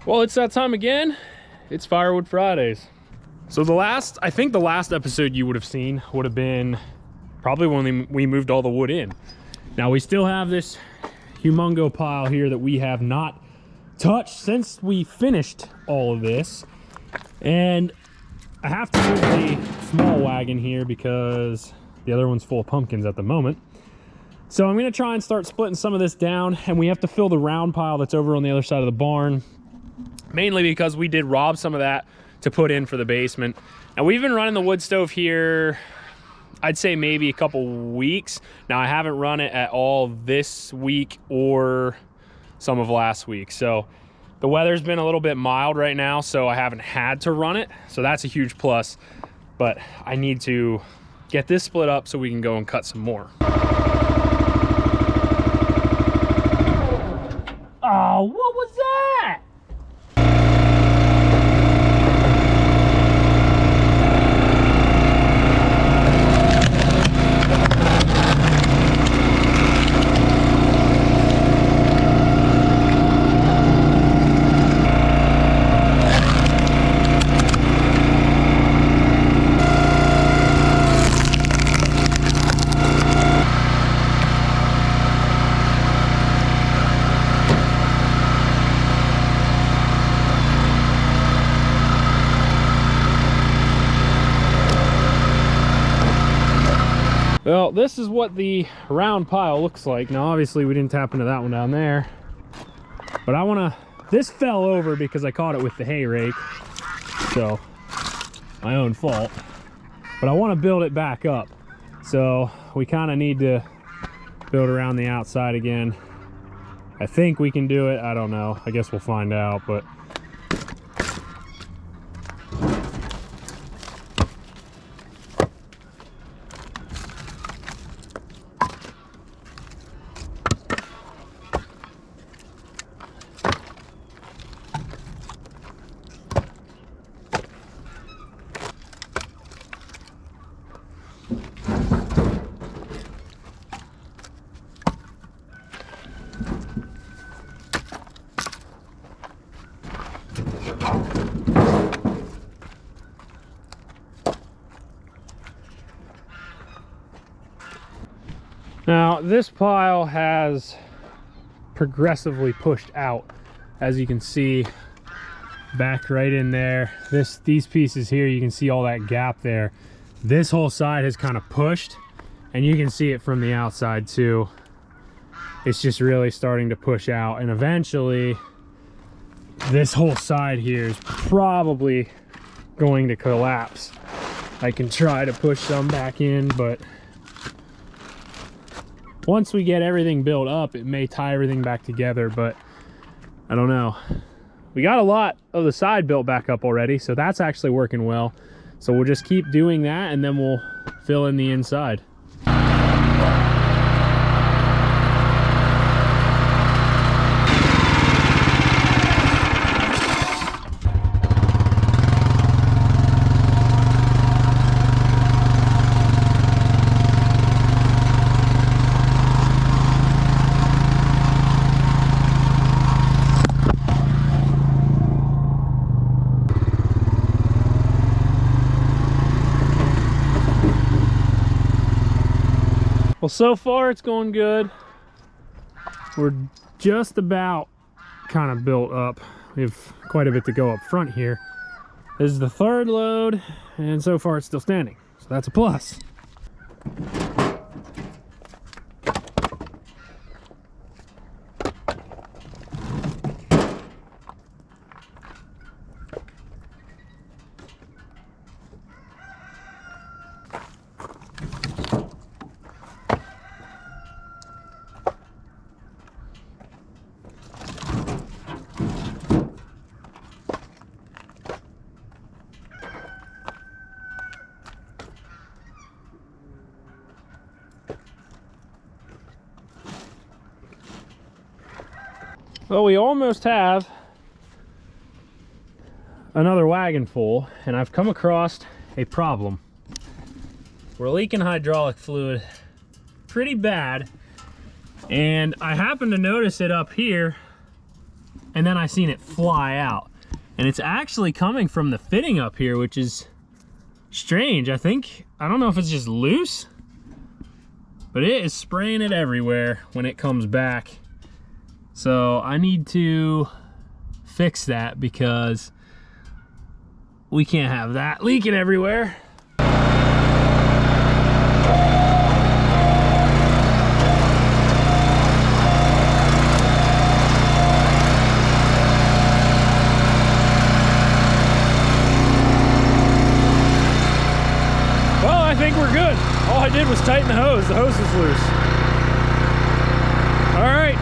Well, it's that time again. It's Firewood Fridays. So I think the last episode you would have seen would have been probably when we moved all the wood in. Now we still have this humongo pile here that we have not touched since we finished all of this. And I have to move the small wagon here because the other one's full of pumpkins at the moment. So I'm gonna try and start splitting some of this down, and we have to fill the round pile that's over on the other side of the barn, mainly because we did rob some of that to put in for the basement. And we've been running the wood stove here, I'd say maybe a couple weeks. Now I haven't run it at all this week or some of last week. So the weather's been a little bit mild right now, so I haven't had to run it. So that's a huge plus, but I need to get this split up so we can go and cut some more. Oh, what was that? Well, this is what the round pile looks like. Now, obviously, we didn't tap into that one down there. But this fell over because I caught it with the hay rake. So, my own fault. But I want to build it back up. So, we kind of need to build around the outside again. I think we can do it. I don't know. I guess we'll find out, but... Now, this pile has progressively pushed out, as you can see back right in there. These pieces here, you can see all that gap there. This whole side has kind of pushed, and you can see it from the outside too. It's just really starting to push out, and eventually this whole side here is probably going to collapse. I can try to push some back in, but once we get everything built up, it may tie everything back together, but I don't know. We got a lot of the side built back up already, so that's actually working well. So we'll just keep doing that, and then we'll fill in the inside. Well, so far it's going good. We're just about kind of built up. We have quite a bit to go up front here. This is the third load, and so far it's still standing. So that's a plus. Well, we almost have another wagon full, and I've come across a problem. We're leaking hydraulic fluid pretty bad, and I happened to notice it up here and then I seen it fly out. And it's actually coming from the fitting up here, which is strange. I don't know if it's just loose, but it is spraying it everywhere when it comes back. So I need to fix that because we can't have that leaking everywhere. I think we're good. All I did was tighten the hose. The hose was loose. All right.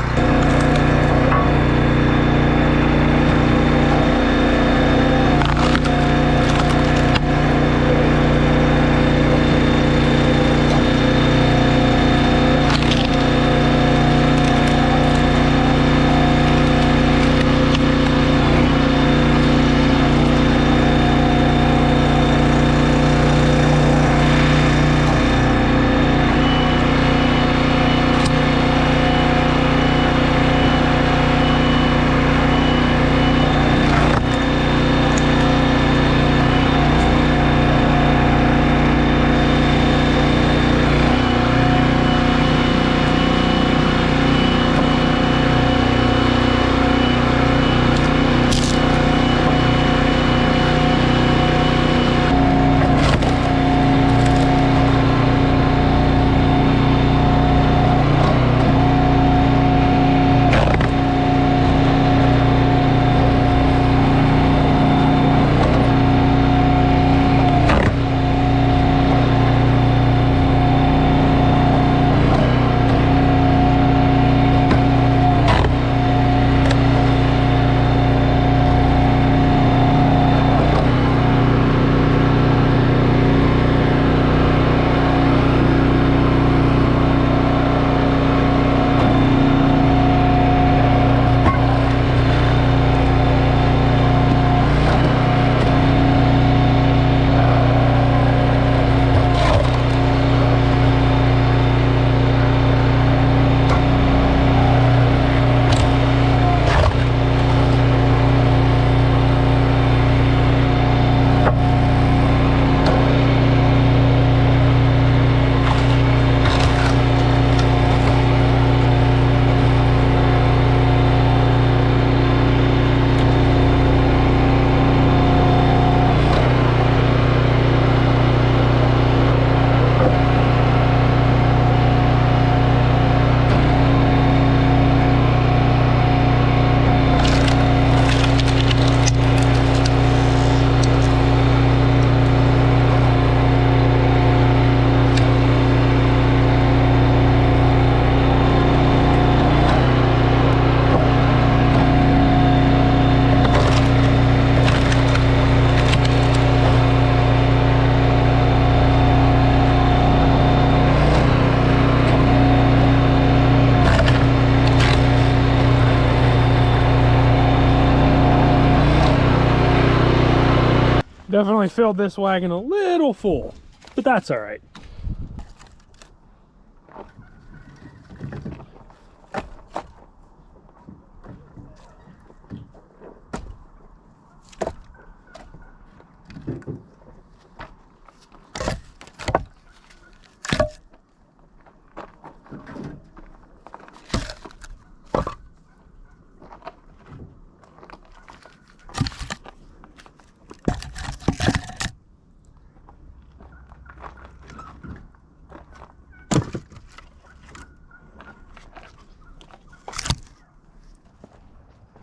Definitely filled this wagon a little full, but that's all right.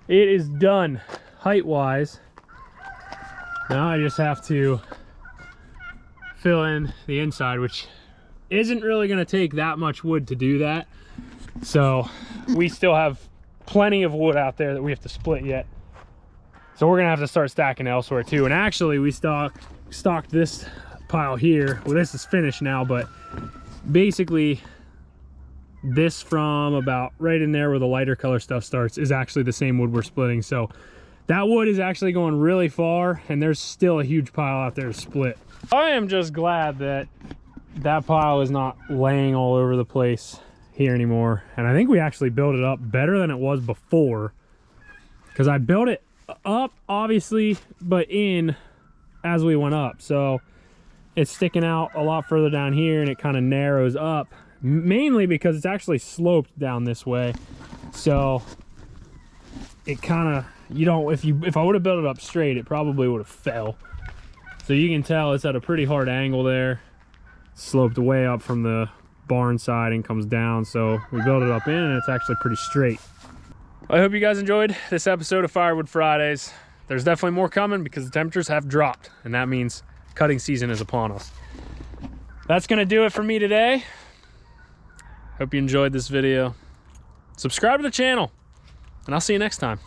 It is done height-wise. Now I just have to fill in the inside, which isn't really going to take that much wood to do that. So we still have plenty of wood out there that we have to split yet. So we're going to have to start stacking elsewhere too. And actually we stocked this pile here. Well, this is finished now, but basically this from about right in there where the lighter color stuff starts is actually the same wood we're splitting. So that wood is actually going really far, and there's still a huge pile out there to split. I am just glad that that pile is not laying all over the place here anymore. And I think we actually built it up better than it was before. because I built it up, obviously, but in as we went up. So it's sticking out a lot further down here, and it kind of narrows up, mainly because it's actually sloped down this way. So it kind of, you don't, if I would have built it up straight, it probably would have fell. So you can tell it's at a pretty hard angle there, sloped way up from the barn side and comes down. So we built it up in, and it's actually pretty straight. I hope you guys enjoyed this episode of Firewood Fridays. There's definitely more coming because the temperatures have dropped, and that means cutting season is upon us. That's gonna do it for me today. Hope you enjoyed this video. Subscribe to the channel, and I'll see you next time.